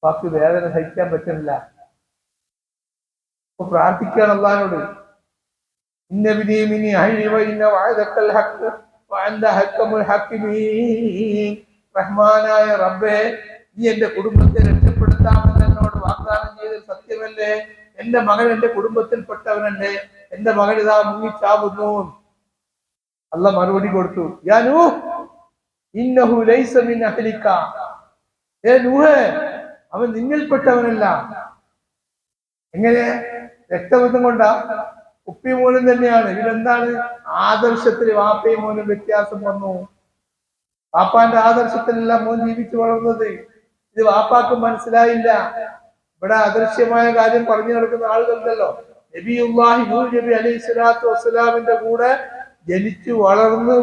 ബാക്കി വേദന സഹിക്കാൻ പറ്റുന്നില്ല. അപ്പൊ പ്രാർത്ഥിക്കുകയാണ് അള്ളാഹിനോട്, റഹ്മാനായ റബ്ബേ, നീ എന്റെ കുടുംബത്തെ രക്ഷപ്പെടുത്താമെന്ന് എന്നോട് വാഗ്ദാനം ചെയ്തത് സത്യമല്ലേ? എന്റെ മകൻ എന്റെ കുടുംബത്തിൽപ്പെട്ടവനല്ലേ? എന്റെ മകൻ ഇതാ മുങ്ങിച്ചാവുന്നു. അള്ളാഹ് മറുപടി കൊടുത്തു, യാ നൂഹ് ഇന്നഹു ലൈസ മിൻ അഹ്ലിക, നൂഹേ, അവൻ നിന്നിൽപ്പെട്ടവനല്ല. എങ്ങനെ? രക്തബന്ധം കൊണ്ടാ? ഉപ്പയും മോനും തന്നെയാണ്. ഇതിലെന്താണ്? ആദർശത്തിൽ വാപ്പയും മോനും വ്യത്യാസം വന്നു. വാപ്പാന്റെ ആദർശത്തിലല്ല മോൻ ജീവിച്ചു വളർന്നത്. ഇത് വാപ്പാക്ക് മനസ്സിലായില്ല. ഇവിടെ അദൃശ്യമായ കാര്യം പറഞ്ഞു നടക്കുന്ന ആളുകളുണ്ടല്ലോ. നബിയുല്ലാഹി നൂഹ് നബി അലൈഹി സ്വലാത്തു വസ്സലാമിന്റെ കൂടെ ജനിച്ചു വളർന്ന്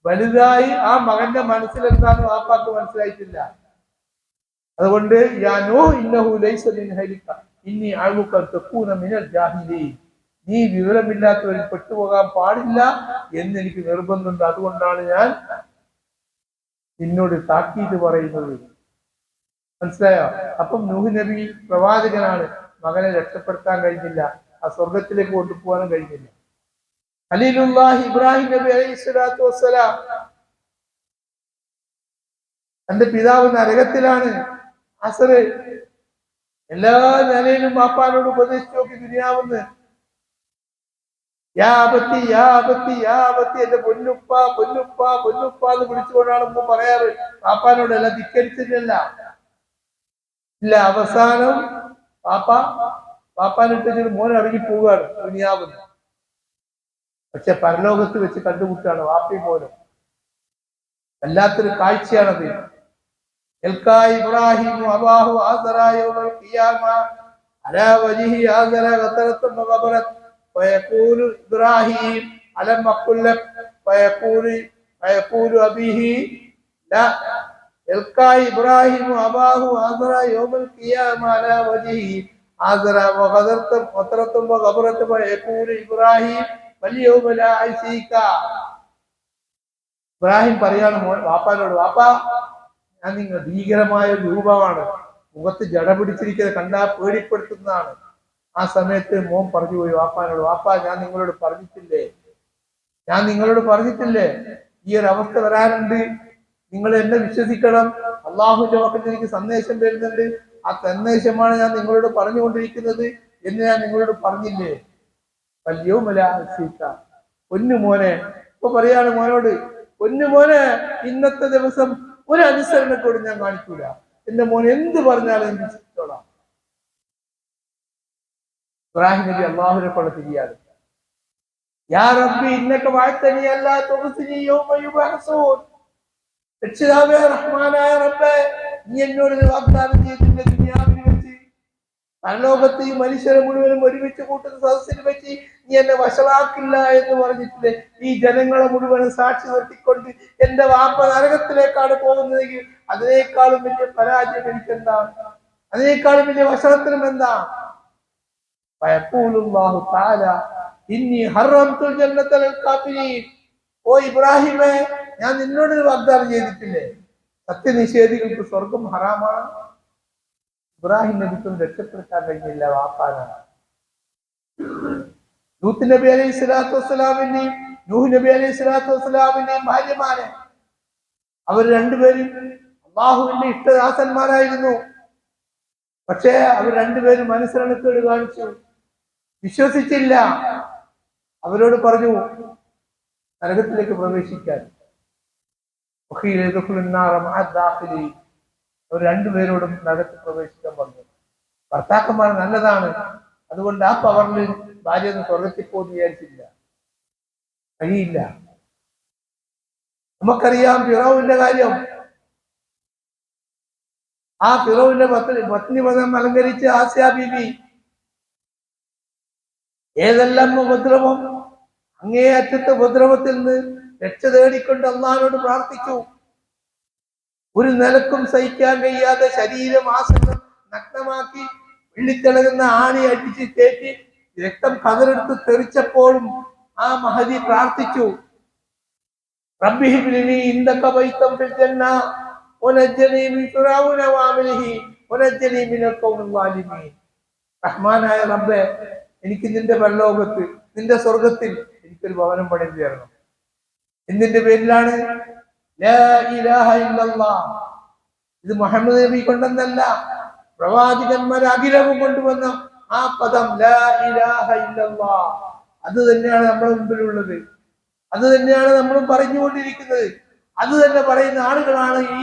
വലുതായി ആ മകന്റെ മനസ്സിൽ എന്താന്ന് വാപ്പാക്ക് മനസ്സിലായിട്ടില്ല. അതുകൊണ്ട് നീ വിവരമില്ലാത്തവരിൽ പെട്ടുപോകാൻ പാടില്ല എന്ന് എനിക്ക് നിർബന്ധമുണ്ട്. അതുകൊണ്ടാണ് ഞാൻ നിന്നോട് താക്കീത് പറയുന്നത്. മനസ്സിലായോ? അപ്പം നൂഹ് നബി പ്രവാചകനാണ്, മകനെ രക്ഷപ്പെടുത്താൻ കഴിഞ്ഞില്ല, ആ സ്വർഗത്തിലേക്ക് കൊണ്ടുപോകാനും കഴിഞ്ഞില്ല. ഖലീലുല്ലാഹി ഇബ്രാഹിം നബി അലൈഹി സ്വലാത്തു വസ്സലാം, തന്റെ പിതാവ് നരകത്തിലാണ്, അസറ്. എല്ലാ നിലയിലും വാപ്പാനോട് ഉപദേശിച്ചു നോക്കി ദുനിയാവെന്ന്. എന്റെ പൊന്നുപ്പ പൊന്നുപ്പ പൊന്നുപ്പ എന്ന് വിളിച്ചുകൊണ്ടാണ് ഉമ്മ പറയാറ്. വാപ്പാനോട് അല്ല, ധിക്കരിച്ചിട്ടില്ല. ഇല്ല, അവസാനം വാപ്പാനിട്ട് മോൻ ഇറങ്ങി പോവുകയാണ് ദുനിയാവെന്ന്. പക്ഷെ പരലോകത്ത് വെച്ച് കണ്ടുമുട്ടാണ് വാപ്പയും മോനും. വല്ലാത്തൊരു കാഴ്ചയാണത്. ഇബ്രാഹിം അബാഹു ആസറ യൗമൽ ഖിയാമ അലാ വജ്ഹി ആസറ ഖതറത്തുൻ വഖബറത് ഫയഖൂലു ഇബ്രാഹിം അലം അഖുൽ ലക് ഫയഖൂലു അബീഹി ലാ ഇബ്രാഹിം അബാഹു ആസറ യൗമൽ ഖിയാമ അലാ വജ്ഹി ആസറ ഖതറത്തുൻ വഖബറത് ഫയഖൂലു ഇബ്രാഹിം വൽയൗമ ലാ അസീക. ഇബ്രാഹിം പറയാണ് വാപ്പാനോട്, വാപ്പാ, ഞാൻ നിങ്ങൾ ഭീകരമായ രൂപമാണ്, മുഖത്ത് ജട പിടിച്ചിരിക്കുന്നത് കണ്ടാൽ പേടിപ്പെടുത്തുന്നതാണ്. ആ സമയത്ത് മോൻ പറഞ്ഞു പോയി വാപ്പാനോട്, വാപ്പാ ഞാൻ നിങ്ങളോട് പറഞ്ഞിട്ടില്ലേ, ഈ ഒരു അവസ്ഥ വരാനുണ്ട്, നിങ്ങൾ എന്നെ വിശ്വസിക്കണം, അള്ളാഹുവിന്റെ പക്കൽ എനിക്ക് സന്ദേശം വരുന്നുണ്ട്, ആ സന്ദേശമാണ് ഞാൻ നിങ്ങളോട് പറഞ്ഞുകൊണ്ടിരിക്കുന്നത് എന്ന് ഞാൻ നിങ്ങളോട് പറഞ്ഞില്ലേ. വല്യോ മലാസിക്ക, പൊന്നു മോനെ, ഇപ്പൊ പറയാണ് മോനോട്, പൊന്നു മോനെ, ഇന്നത്തെ ദിവസം ഒരു അനുസരണത്തോട് ഞാൻ കാണിക്കൂല, എന്റെ മോൻ എന്ത് പറഞ്ഞാലും വിശ്വസിച്ചോളാം. ഇബ്രാഹിം നബി അള്ളാഹുവിനെ കൊണ്ട് തിരിയാതെ, യാ റബ്ബി ഇന്നക വഅദ്തനി അല്ലാ തുഖ്സിനി യൗമ യുബ്അസൂൻ, രക്ഷിതാവേ റഹ്മാനായ റബ്ബേ, നീ എന്നോട് വാഗ്ദാനം ചെയ്തിട്ടുണ്ട്, ദുനിയാവിൽ വെച്ച് പരലോകത്ത് ഈ മനുഷ്യരെ മുഴുവനും ഒരുമിച്ച് കൂട്ടുന്ന സദസ്സിനെ വെച്ച് നീ എന്നെ വഷളാക്കില്ല എന്ന് പറഞ്ഞിട്ടില്ലേ. ഈ ജനങ്ങളെ മുഴുവനും സാക്ഷി നിർത്തിക്കൊണ്ട് എന്റെ വാപ്പ നരകത്തിലേക്കാണ് പോകുന്നതെങ്കിൽ അതിനേക്കാളും വലിയ പരാജയം എനിക്കെന്താ, അതിനേക്കാളും വലിയ വഷളത്തിനും എന്താ? ഓ ഇബ്രാഹിമേ, ഞാൻ നിന്നോട് വാഗ്ദാനം ചെയ്തിട്ടില്ലേ, സത്യനിഷേധികൾക്ക് സ്വർഗം ഹറാമാണ്. ഇബ്രാഹിം നബിക്കും രക്ഷപ്പെടുത്താൻ കഴിഞ്ഞില്ല വാപ്പാനാണ്. ലൂത്ത് നബി അലൈഹി സ്വലാത്തു വസ്സലാമിന്റെയും നൂഹ് നബി അലൈഹി സ്വലാത്തു വസ്സലാമിന്റെയും ഭാര്യമാരെ, അവർ രണ്ടുപേരും അള്ളാഹുവിന്റെ ഇഷ്ടദാസന്മാരായിരുന്നു. പക്ഷേ അവർ രണ്ടുപേരും അനുസരണക്കേട് കാണിച്ചു, വിശ്വസിച്ചില്ല. അവരോട് പറഞ്ഞു നരകത്തിലേക്ക് പ്രവേശിക്കാൻ. അവർ രണ്ടുപേരോടും നരകത്തിൽ പ്രവേശിക്കാൻ പറഞ്ഞു. ഭർത്താക്കന്മാർ നല്ലതാണ്, അതുകൊണ്ട് ആ പവറിൽ ഭാര്യ ഒന്ന് സ്വർഗത്തിൽ പോകുന്ന വിചാരിച്ചില്ല, കഴിയില്ല. നമുക്കറിയാം ഫിറൗന്റെ കാര്യം. ആ ഫിറൗന്റെ പത്നി പദം അലങ്കരിച്ച് ആസിയ ബീബി ഏതെല്ലാം ഉപദ്രവം, അങ്ങേയറ്റത്തെ ഉപദ്രവത്തിൽ നിന്ന് രക്ഷ തേടിക്കൊണ്ട് അള്ളാഹിനോട് പ്രാർത്ഥിച്ചു. ഒരു നിലക്കും സഹിക്കാൻ കഴിയാതെ ശരീരം ആസനം നഗ്നമാക്കി വെള്ളിത്തിളകുന്ന ആണി അടിച്ച് കയറ്റി രക്തം കതറെടുത്ത് തെറിച്ചപ്പോഴും ആ മഹദി പ്രാർത്ഥിച്ചു, റബ്ബിഹിബ്ലിനി ഇൻദക ബൈതൻ ഫിൽ ജന്ന വനജ്ജനി മിൻ ഫിറഔന വഅമലിഹി വനജ്ജനി മിനൽ ഖൗമിൽ ളാലിമീൻ. റഹ്മാനായ റബ്ബേ, എനിക്ക് നിന്റെ പരലോകത്ത്, നിന്റെ സ്വർഗത്തിൽ എനിക്കൊരു ഭവനം പണിതു തരണം. എന്തിന്റെ പേരിലാണ്? ലാ ഇലാഹ ഇല്ലല്ലാഹ്. ഇത് മുഹമ്മദ് നബി കൊണ്ടെന്നല്ല, പ്രവാചകന്മാർ അഖിലവും കൊണ്ടുവന്ന ആ പദം ലാ ഇലാഹ ഇല്ലല്ലാഹ്. അത് തന്നെയാണ് നമ്മുടെ മുമ്പിലുള്ളത്, അത് തന്നെയാണ് നമ്മളും പറഞ്ഞുകൊണ്ടിരിക്കുന്നത്. അത് തന്നെ പറയുന്ന ആളുകളാണ് ഈ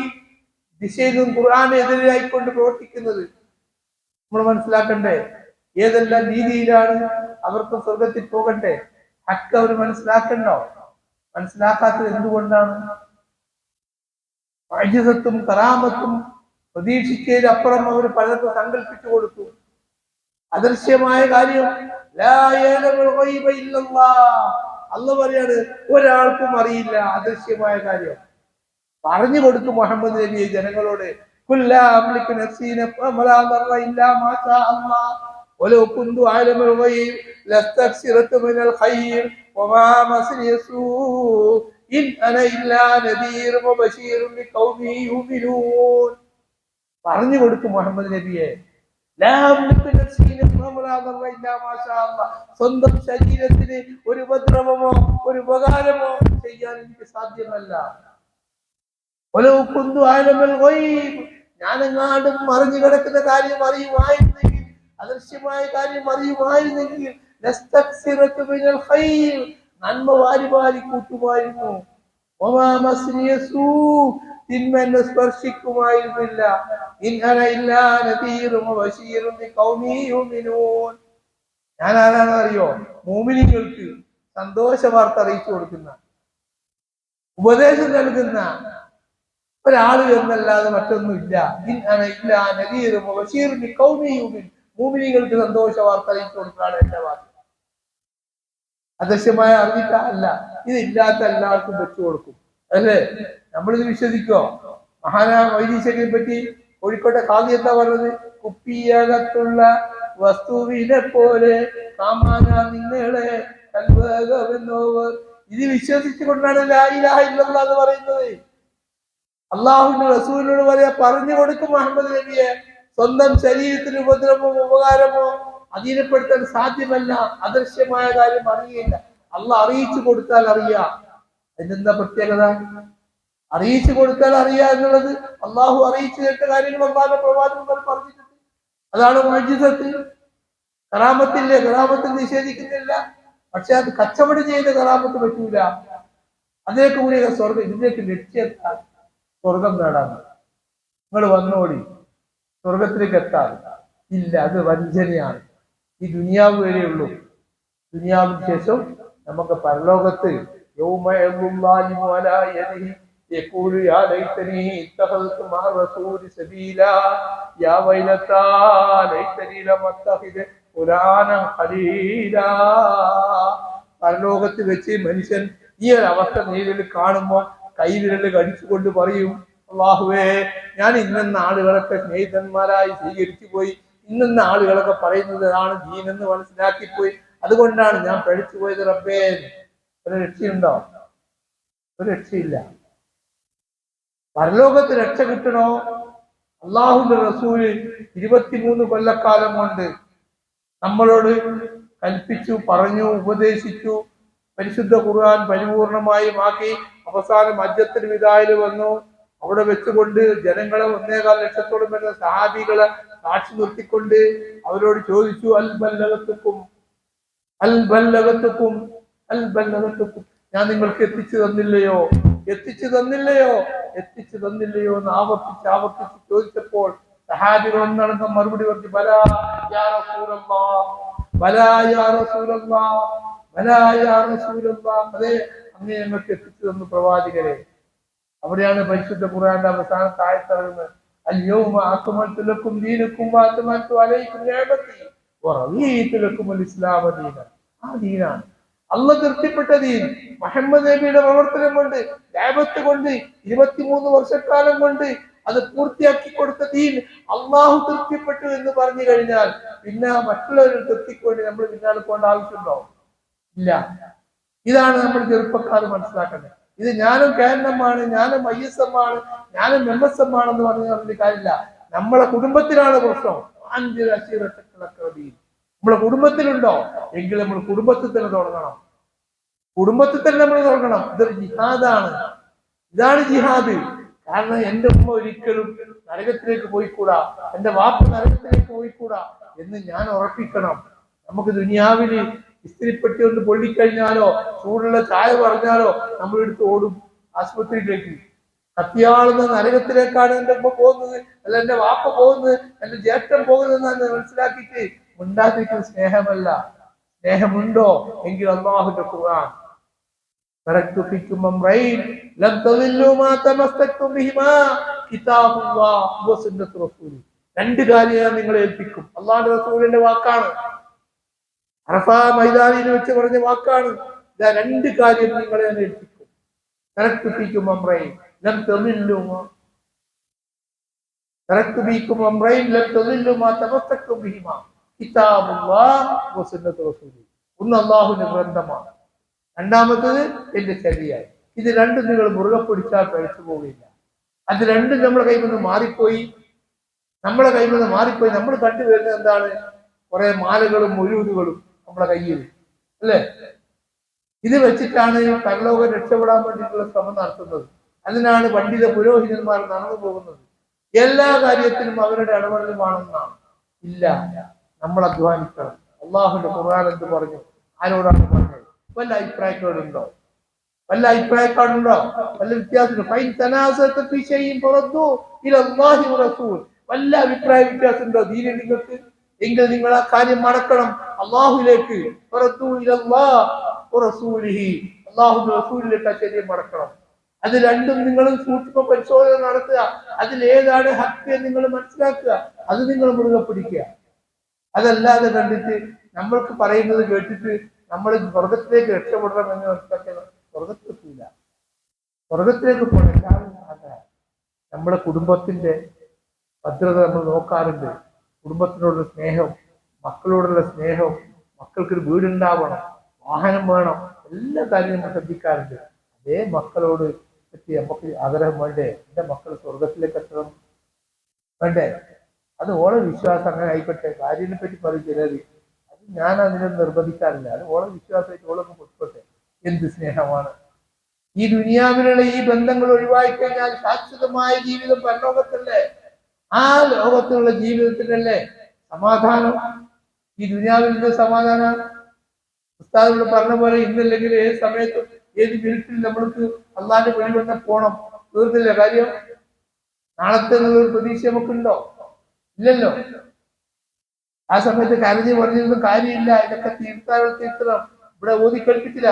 ദിശയിൽ നിന്നും ഖുർആനെതിരായിക്കൊണ്ട് പ്രവർത്തിക്കുന്നത്. നമ്മൾ മനസ്സിലാക്കണ്ടേ ഏതെല്ലാം രീതിയിലാണ് അവർക്ക് സ്വർഗത്തിൽ പോകണ്ടേ. ഹക്ക് അവർ മനസ്സിലാക്കണ്ടോ? മനസ്സിലാക്കാത്തത് എന്തുകൊണ്ടാണ്? അജിസത്തും കറാമത്തും പ്രതീക്ഷിച്ചതിനപ്പുറം അവർ പലർക്കും സങ്കല്പിച്ചു കൊടുത്തു. അദൃശ്യമായ കാര്യം അല്ലാഹു പറയാണ്, ഒരാൾക്കും അറിയില്ല അദൃശ്യമായ കാര്യം. പറഞ്ഞു കൊടുത്തു മുഹമ്മദ് നബി ജനങ്ങളോട്, ولو كنت أعلم الغيب لاستكثرت من الخير وما مسني السوء إن أنا إلا نذير وبشير لقوم يؤمنون. പറഞ്ഞു കൊടുത്തു മുഹമ്മദ് നബിയെ, സ്വന്തം ശരീരത്തിന് ഒരു ഉപദ്രവമോ ഒരു ഉപകാരമോ ചെയ്യാൻ എനിക്ക് സാധ്യമല്ല. ഞാനെങ്ങാണ്ടും മറിഞ്ഞു കിടക്കുന്ന കാര്യം അറിയുമായിരുന്നെങ്കിൽ, അദൃശ്യമായ കാര്യം അറിയുമായിരുന്നെങ്കിൽ നന്മ വാരി വാരി കൂട്ടുമായിരുന്നു. തിന്മ എന്നെ സ്പർശിക്കുമായിരുന്നില്ല. ഞാൻ ആരാണെന്ന് അറിയോ? മുഅ്മിനീങ്ങൾക്ക് സന്തോഷ വാർത്ത അറിയിച്ചു കൊടുക്കുന്ന, ഉപദേശം നൽകുന്ന ഒരാള് എന്നല്ലാതെ മറ്റൊന്നുമില്ല. മുഅ്മിനീങ്ങൾക്ക് സന്തോഷ വാർത്ത അറിയിച്ചു കൊടുക്കുകയാണ് എന്റെ വാർത്ത. അദൃശ്യമായ അറിയിക്ക അല്ല, ഇതില്ലാത്ത എല്ലാവർക്കും വെച്ചു കൊടുക്കും, അല്ലേ? നമ്മളിത് വിശ്വസിക്കോ? മഹാനാ വൈദീശനെ പറ്റി കോഴിക്കോട്ടെ ഖാദി എന്താ പറഞ്ഞത്? കുപ്പിയകത്തുള്ള വസ്തുവിനെ പോലെ കാമാന നിങ്ങളെ കൽവകമെന്നോവർ. ഇത് വിശ്വസിച്ചുകൊണ്ടാണ് ലാ ഇലാഹ ഇല്ലല്ലാഹ് എന്ന് പറയുന്നത്. അള്ളാഹുവിന്റെ റസൂലിനോട് പറയാ, പറഞ്ഞു കൊടുക്കും മുഹമ്മദ് നബിയെ, സ്വന്തം ശരീരത്തിന് ഉപദ്രവമോ ഉപകാരമോ അധീനപ്പെടുത്താൻ സാധ്യമല്ല. അദൃശ്യമായ കാര്യം അറിയില്ല. അള്ളാഹ് അറിയിച്ചു കൊടുത്താൽ അറിയാം. അതിനെന്താ പ്രത്യേകത? അറിയിച്ചു കൊടുത്താൽ അറിയാ എന്നുള്ളത് അള്ളാഹു അറിയിച്ചു കേട്ട കാര്യങ്ങൾ അള്ളാഹുവിന്റെ പ്രവാചകന്മാർ പറഞ്ഞിട്ടുണ്ട്. അതാണ് മുഅ്ജിസത്ത്. കറാമത്തില്ലേ, കറാമത്ത് നിഷേധിക്കുന്നില്ല. പക്ഷെ അത് കച്ചവടം ചെയ്ത കറാമത്ത് പറ്റൂല. അതിലേക്ക് കൂടി സ്വർഗം, ഇതിലേക്ക് ലക്ഷ്യം സ്വർഗം നേടാൻ നിങ്ങൾ വന്നോടി സ്വർഗത്തിലേക്ക് എത്താൻ ഇല്ല. അത് വഞ്ചനയാണ്. ഈ ദുനിയാവ് വരെയുള്ളൂ. ദുനിയാവിന് ശേഷം നമുക്ക് പരലോകത്ത് പരലോകത്ത് വെച്ച് മനുഷ്യൻ ഈ ഒരു അവസ്ഥ നേരിൽ കാണുമ്പോൾ കൈവിരല് കടിച്ചുകൊണ്ട് പറയും, അല്ലാഹുവേ, ഞാൻ ഇന്നെന്ന ആളുകളൊക്കെ സ്നേഹിതന്മാരായി സ്വീകരിച്ചു പോയി. ഇന്നെന്ന ആളുകളൊക്കെ പറയുന്നത് ആണ് ദീനെന്ന് മനസ്സിലാക്കിപ്പോയി. അതുകൊണ്ടാണ് ഞാൻ പഠിച്ചു പോയത് റബ്ബേ. ഒരു രക്ഷയുണ്ടോ? ഒരു രക്ഷയില്ല. പരലോകത്ത് രക്ഷ കിട്ടണോ? അള്ളാഹുവിന്റെ റസൂല് 23 കൊല്ലക്കാലം കൊണ്ട് നമ്മളോട് കൽപ്പിച്ചു, പറഞ്ഞു, ഉപദേശിച്ചു. പരിശുദ്ധ ഖുർആൻ പരിപൂർണമായും ആക്കി. അവസാനം ഹജ്ജത്തുൽ വിദായിൽ വന്നു. അവിടെ വെച്ചുകൊണ്ട് ജനങ്ങളെ 1.25 ലക്ഷത്തോളം വരുന്ന സഹാബികളെ സാക്ഷി നിർത്തിക്കൊണ്ട് അവരോട് ചോദിച്ചു, അൽ ബല്ലഗത്തുക്കും അൽ ബല്ലഗത്തുക്കും അൽ ബല്ലഗത്തുക്കും, ഞാൻ നിങ്ങൾക്ക് എത്തിച്ചു തന്നില്ലയോ, എത്തിച്ചു തന്നില്ലയോ, എത്തിച്ചു തന്നില്ലയോ എന്ന് ആവർത്തിച്ച് ചോദിച്ചപ്പോൾ സഹാബികൾ ഒന്നടങ്കം മറുപടി പറഞ്ഞു, ബലാ യാ റസൂലല്ലാഹ്, ബലാ യാ റസൂലല്ലാഹ്, ബലാ യാ റസൂലല്ലാഹ്, അതെ, അങ്ങ് ഞങ്ങൾക്ക് എത്തിച്ചു തന്നു പ്രവാചകരെ. അവിടെയാണ് പരിശുദ്ധ ഖുർആന്റെ അവസാനത്തെ ആയത്ത് ഇറങ്ങുന്നത്. അൽയൗമ അക്മൽതു ലക്കും ദീനക്കും വഅത്മംതു അലൈക്കും നിഅമതി വറദീതു ലക്കുമുൽ ഇസ്ലാമ ദീനൻ. ആ ദീനാണ് അള്ളാഹ് തൃപ്തിപ്പെട്ട ദീൻ. മുഹമ്മദ് നബിയുടെ പ്രവർത്തനം കൊണ്ട്, ദഅവത്ത് കൊണ്ട്, 23 വർഷക്കാലം കൊണ്ട് അത് പൂർത്തിയാക്കി കൊടുത്ത ദീൻ അള്ളാഹു തൃപ്തിപ്പെട്ടു എന്ന് പറഞ്ഞു കഴിഞ്ഞാൽ പിന്നെ മറ്റുള്ളവരുടെ തൃപ്തിക്ക് വേണ്ടി നമ്മൾ പിന്നാലെ പോകേണ്ട ആവശ്യമുണ്ടോ? ഇല്ല. ഇതാണ് നമ്മൾ ചെറുപ്പക്കാർ മനസ്സിലാക്കേണ്ടത്. ഇത് ഞാനും കേരളമാണ്, ഞാനും ISM ആണ്, ഞാനും MSM ആണെന്ന് പറഞ്ഞ കാര്യമില്ല. നമ്മളെ കുടുംബത്തിലാണ് പ്രശ്നം. നമ്മളെ കുടുംബത്തിലുണ്ടോ? എങ്കിൽ നമ്മൾ കുടുംബത്തിൽ തന്നെ തുടങ്ങണം. കുടുംബത്തിൽ തന്നെ നമ്മൾ തുടങ്ങണം. ഇതൊരു ജിഹാദാണ്. ഇതാണ് ജിഹാദ്. കാരണം എന്റെ ഉമ്മ ഒരിക്കലും നരകത്തിലേക്ക് പോയിക്കൂടാ, എന്റെ വാപ്പ നരകത്തിലേക്ക് പോയിക്കൂടാ എന്ന് ഞാൻ ഉറപ്പിക്കണം. നമുക്ക് ദുനിയാവില് ഇസ്തിരിപ്പെട്ടി ഒന്ന് പൊള്ളിക്കഴിഞ്ഞാലോ ചൂടുള്ള ചായ പറഞ്ഞാലോ നമ്മൾ എടുത്ത് ഓടും ആശുപത്രിയിലേക്ക്. കത്തിയാളുന്ന നരകത്തിലേക്കാണ് എന്റെ ഉമ്മ പോകുന്നത്, അല്ല എന്റെ വാപ്പ പോകുന്നത്, എന്റെ ജ്യേഷ്ഠൻ പോകുന്നതെന്ന് മനസ്സിലാക്കിയിട്ട് ഉണ്ടാക്കിയിരിക്കുന്ന സ്നേഹമല്ല. സ്നേഹമുണ്ടോ എങ്കിൽ അല്ലാഹുവിന്റെ ഖുർആൻ, രണ്ട് കാര്യം ഞാൻ നിങ്ങളെ ഏൽപ്പിക്കും. അല്ലാഹുവിന്റെ റസൂലിന്റെ വാക്കാണ്, അറഫാ മൈതാനിയിൽ വെച്ച് പറഞ്ഞ വാക്കാണ്. ഇതാ രണ്ട് കാര്യം നിങ്ങളെ ഞാൻ ഏൽപ്പിക്കും. ഒന്ന് അല്ലാഹുവിന്റെ ഗ്രന്ഥമാണ്, രണ്ടാമത്തത് എന്റെ ശരീഅത്ത്. ഇത് രണ്ടും നിങ്ങൾ മുറുകെ പിടിച്ചാൽ കഴിച്ചു പോകില്ല. അത് രണ്ടും നമ്മളെ കയ്യിൽ നിന്ന് മാറിപ്പോയി. നമ്മൾ കണ്ടുവരുന്നത് എന്താണ്? കുറെ മാലകളും മുഴുവനുകളും നമ്മളെ കയ്യിൽ, അല്ലേ? ഇത് വെച്ചിട്ടാണ് പരലോകം രക്ഷപ്പെടാൻ വേണ്ടിയിട്ടുള്ള ശ്രമം നടത്തുന്നത്. അതിനാണ് പണ്ഡിത പുരോഹിതന്മാർ നടന്നു പോകുന്നത്. എല്ലാ കാര്യത്തിലും അവരുടെ ഇടപെടലുമാണെന്നാണ്. ഇല്ല, നമ്മൾ അധ്വാനിക്കണം. അല്ലാഹുവിന്റെ ഖുർആൻ എന്ത് പറഞ്ഞു? ആരോടാണ് പറഞ്ഞത്? വല്ല അഭിപ്രായക്കാരുണ്ടോ? വല്ല വ്യത്യാസമുണ്ടോ? വല്ല അഭിപ്രായ വ്യത്യാസം ഉണ്ടോ ദീനിൽ നിങ്ങൾക്ക്? എങ്കിൽ നിങ്ങൾ ആ കാര്യം മടക്കണം അള്ളാഹുലേക്ക്, അള്ളാഹുവിന്റെ റസൂലിലേക്ക് ആ ശരീരം മടക്കണം. അത് രണ്ടും നിങ്ങൾ സൂക്ഷ്മ പരിശോധന നടത്തുക. അതിൽ ഏതാണ് ഹക്ക് എന്ന് നിങ്ങൾ മനസ്സിലാക്കുക. അത് നിങ്ങൾ മുറുകെ പിടിക്കുക. അതല്ലാതെ കണ്ടിട്ട് നമ്മൾക്ക് പറയുന്നത് കേട്ടിട്ട് നമ്മൾ സ്വർഗത്തിലേക്ക് രക്ഷപ്പെടണം എന്ന് മനസ്സിലാക്കിയത് സ്വർഗത്തിലെത്തില്ല. സ്വർഗത്തിലേക്ക് പോകണം എല്ലാവരും ആഗ്രഹം. നമ്മുടെ കുടുംബത്തിന്റെ ഭദ്രത നമ്മൾ നോക്കാറുണ്ട്. കുടുംബത്തിനോടുള്ള സ്നേഹം, മക്കളോടുള്ള സ്നേഹം, മക്കൾക്കൊരു വീടുണ്ടാവണം, വാഹനം വേണം, എല്ലാ കാര്യവും നമ്മൾ ശ്രദ്ധിക്കാറുണ്ട്. അതേ മക്കളോട് പറ്റി നമുക്ക് ആഗ്രഹം വേണ്ടേ? എന്റെ മക്കൾ സ്വർഗത്തിലേക്ക് എത്തണം വേണ്ടേ? അത് ഓളെ വിശ്വാസം അങ്ങനെ ആയിക്കോട്ടെ. ഭാര്യനെ പറ്റി പറയും ചിലര്, അത് ഞാൻ അതിനെ നിർബന്ധിക്കാറില്ല. അത് ഓളെ വിശ്വാസമായിട്ട് ഓളൊന്ന് കൊടുക്കട്ടെ. എന്ത് സ്നേഹമാണ്! ഈ ദുനിയാവിലുള്ള ഈ ബന്ധങ്ങൾ ഒഴിവായി കഴിഞ്ഞാൽ ശാശ്വതമായ ജീവിതം പരലോകത്തല്ലേ? ആ ലോകത്തുള്ള ജീവിതത്തിനല്ലേ സമാധാനം. ഈ ദുനിയാവിന്റെ സമാധാനം ഉസ്താദോട് പറഞ്ഞ പോലെ ഇന്നല്ലെങ്കിൽ ഏത് സമയത്തും ഏത് മിനിറ്റിൽ നമ്മൾക്ക് അള്ളാന്റെ വഴി വന്ന പോണം. തീർന്നില്ല കാര്യം. നാളത്തെ എന്നുള്ളൊരു പ്രതീക്ഷ നമുക്കുണ്ടോ? ഇല്ലല്ലോ. ആ സമയത്ത് കരഞ്ഞു പറഞ്ഞൊന്നും കാര്യമില്ല. ഇതൊക്കെ തീർത്തണം. ഇവിടെ ഓതി കൽപ്പിച്ചില്ല.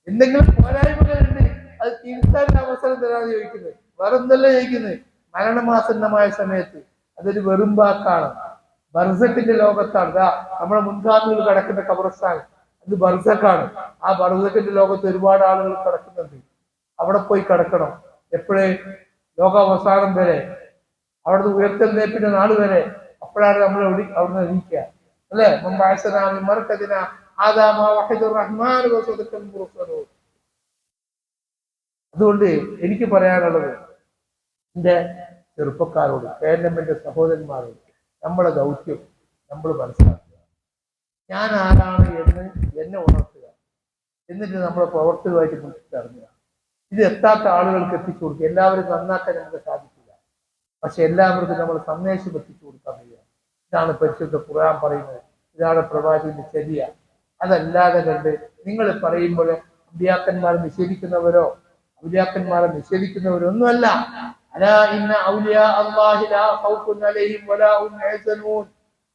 എന്തെങ്കിലും പോരായ്മകളുണ്ട്, അത് തിരുത്താൻ അവസരം തരാതെ ചോദിക്കുന്നത്. വേറെന്തല്ല ചോദിക്കുന്നത്? മരണമാസന്നമായ സമയത്ത് അതൊരു വെറും വാക്കാണ്. ബർസക്കിന്റെ ലോകത്താണ്. നമ്മുടെ മുൻഗാമികൾ കിടക്കുന്ന ഖബർസ്ഥാൻ, അത് ബർസക്കാണ്. ആ ബർസക്കിന്റെ ലോകത്ത് ഒരുപാട് ആളുകൾ കിടക്കുന്നുണ്ട്. അവിടെ പോയി കിടക്കണം. എപ്പോഴേ? ലോകാവസാനം വരെ, അവിടുന്ന് ഉയർത്തെഴുന്നേൽപ്പിന്റെ നാൾ വരെ. അപ്പോഴാണ് നമ്മൾ അവിടുന്ന് എണീക്കുക, അല്ലെ? അതുകൊണ്ട് എനിക്ക് പറയാനുള്ളത് എന്റെ ചെറുപ്പക്കാരോട്, കേരളത്തിന്റെ സഹോദരന്മാരോട്, നമ്മളെ ദൗത്യം നമ്മൾ മനസ്സിലാക്കുക. ഞാൻ ആരാണ് എന്ന് എന്നെ ഉണർത്തുക. എന്നിട്ട് നമ്മളെ പ്രവർത്തകമായിട്ട് മുന്നിട്ടിറങ്ങുക. ഇത് എത്താത്ത ആളുകൾക്ക് എത്തിച്ചു കൊടുക്കുക. എല്ലാവരും നന്നാക്കാൻ നമുക്ക് സാധിക്കില്ല, പക്ഷെ എല്ലാവർക്കും നമ്മൾ സന്ദേശം എത്തിച്ചു കൊടുക്കാൻ കഴിയുക. ഇതാണ് പരിശുദ്ധ ഖുർആൻ പറയുന്നത്. ഇതാണ് പ്രവാചകന്റെ ചര്യ. അതല്ലാതെ കണ്ട് നിങ്ങൾ പറയുമ്പോൾ ഔലിയാക്കന്മാരെ നിഷേധിക്കുന്നവരോ ഒന്നുമല്ല.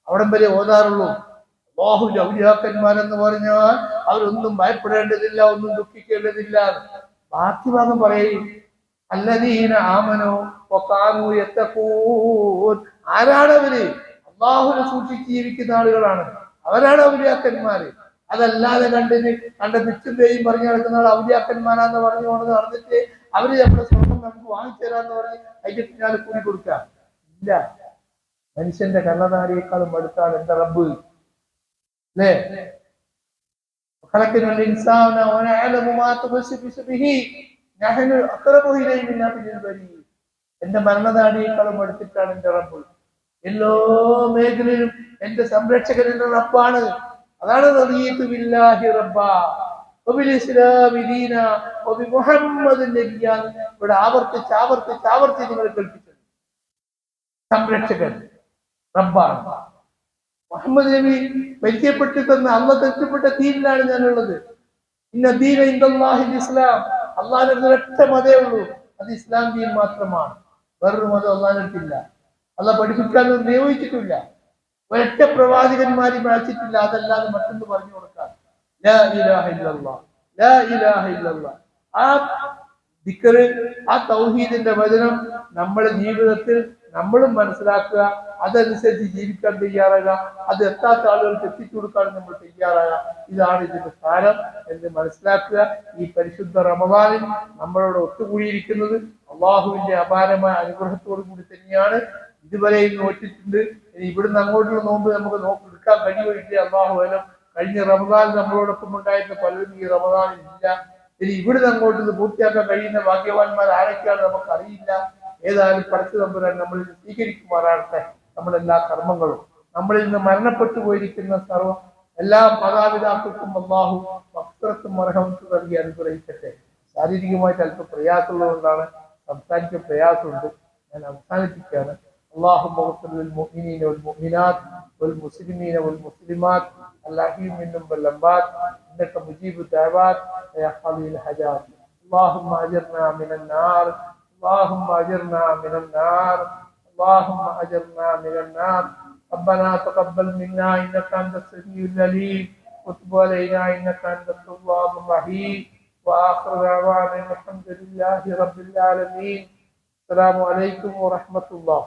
അവിടം വരെ ഓതാറുള്ളൂ. അല്ലാഹുവിന്റെ ഔലിയാക്കന്മാരെന്ന് പറഞ്ഞാൽ അവരൊന്നും ഭയപ്പെടേണ്ടതില്ല, ഒന്നും ദുഃഖിക്കേണ്ടതില്ല. ബാക്കി ഭാഗം പറയും, അല്ലദീന ആമനൂ വകാനൂ യത്തഖൂൻ. ആരാണവര്? അല്ലാഹുവിനെ സൂക്ഷിച്ച് ജീവിക്കുന്ന ആളുകളാണ്. അവരാണ് ഔലിയാക്കന്മാര്. അതല്ലാതെ കണ്ട പിച്ചും പറഞ്ഞു നടക്കുന്ന ആൾ ഔലിയാക്കന്മാരാന്ന് പറഞ്ഞുകൊണ്ട് നടന്നിട്ട് അവര് നമ്മുടെ സ്വർണം നമുക്ക് വാങ്ങിച്ചു തരാന്ന് പറഞ്ഞ് അതിന്റെ പിന്നാലെ കൂടി കൊടുക്കുക ഇല്ല. മനുഷ്യന്റെ കള്ളനാരിയേക്കാളും അടുത്താണ് എന്റെ റബ്ബ്, അല്ലേ? എന്റെ മരണനാടിയേക്കാളും അടുത്തിട്ടാണ് എന്റെ റബ്ബ്. എല്ലാ മേഖലയിലും എന്റെ സംരക്ഷകൻ എന്റെ റബ്ബാണ്. അതാണ് റളിയതു ബില്ലാഹി റബ്ബാ വബിൽ ഇസ്ലാമി ദീന വബി മുഹമ്മദിൻ നബിയ്യ. ഇവിടെ ആവർത്തിച്ച് നിങ്ങൾ കേൾപ്പിച്ചത് സംരക്ഷകൻ റബ്ബാണ്. മുഹമ്മദ് നബി പരിചയപ്പെട്ടു തന്ന അള്ളാഹ് തെറ്റപ്പെട്ട ദീനിലാണ് ഞാനുള്ളത്. ഇന്ന ദീന ഇൻദല്ലാഹിൽ ഇസ്ലാം. അള്ളാഹിന്റെ ഒരൊറ്റ മതേ ഉള്ളൂ, അത് ഇസ്ലാം ദീൻ മാത്രമാണ്. വേറൊരു മതം അള്ളാഹിനില്ല. അള്ളാഹ് പഠിപ്പിക്കാൻ നിയോഗിച്ചിട്ടില്ല. ഒരൊറ്റ പ്രവാചകന്മാരും അയച്ചിട്ടില്ല. അതല്ലാതെ മറ്റൊന്ന് പറഞ്ഞു കൊടുക്കാൻ. ലാ ഇലാഹ ഇല്ലല്ലാഹ്, ലാ ഇലാഹ ഇല്ലല്ലാഹ്. ആ ദിക്ർ, ആ തൗഹീദിന്റെ വചനം നമ്മുടെ ജീവിതത്തിൽ നമ്മളും മനസ്സിലാക്കുക. അതനുസരിച്ച് ജീവിക്കാൻ തയ്യാറാകുക. അത് എത്താത്ത ആളുകൾക്ക് എത്തിച്ചു കൊടുക്കാൻ നമ്മൾ തയ്യാറാകുക. ഇതാണ് ഇതിന്റെ സ്ഥാനം എന്ന് മനസ്സിലാക്കുക. ഈ പരിശുദ്ധ റമദാനിൽ നമ്മളോട് ഒത്തുകൂടിയിരിക്കുന്നത് അള്ളാഹുവിന്റെ അപാരമായ അനുഗ്രഹത്തോടു കൂടി തന്നെയാണ്. ഇതുവരെയും നോറ്റിട്ടുണ്ട്. ഇനി ഇവിടുന്ന് അങ്ങോട്ടുള്ള നോമ്പ് നമുക്ക് എടുക്കാൻ കഴിയുമില്ല. അള്ളാഹു അലം. കഴിഞ്ഞ റമദാൻ നമ്മളോടൊപ്പം ഉണ്ടായിരുന്ന പലരും ഈ റമദാനിൽ ഇല്ല. ഇനി ഇവിടുന്ന് അങ്ങോട്ട് ഇത് പൂർത്തിയാക്കാൻ കഴിയുന്ന ഭാഗ്യവാന്മാർ ആരൊക്കെയാണ് നമുക്ക് അറിയില്ല. ഏതായാലും പടച്ചു തമ്പുരാൻ നമ്മളിൽ സ്വീകരിക്കുമാറാകട്ടെ നമ്മളെല്ലാ കർമ്മങ്ങളും. നമ്മളിൽ നിന്ന് മരണപ്പെട്ടു പോയിരിക്കുന്ന എല്ലാ മാതാപിതാക്കൾക്കും അള്ളാഹു വക്രത്തും മർഹമത്തും നൽകി അനുഗ്രഹിക്കട്ടെ. ശാരീരികമായിട്ട് അല്പം പ്രയാസമുള്ളതുകൊണ്ടാണ് സംസാരിക്കാൻ പ്രയാസമുണ്ട്. ഞാൻ അവസാനിപ്പിക്കുകയാണ്. اللهم اغفر للمؤمنين والمؤمنات والمسلمين والمسلمات الأحياء منهم والأموات إنك مجيب الدعوات يا قاضي الحاجات. اللهم أجرنا من النار، اللهم أجرنا من النار، اللهم أجرنا من النار. ربنا تقبل منا إنك أنت السميع العليم وتب علينا إنك أنت التواب الرحيم. وآخر دعوانا الحمد لله رب العالمين. السلام عليكم ورحمة الله.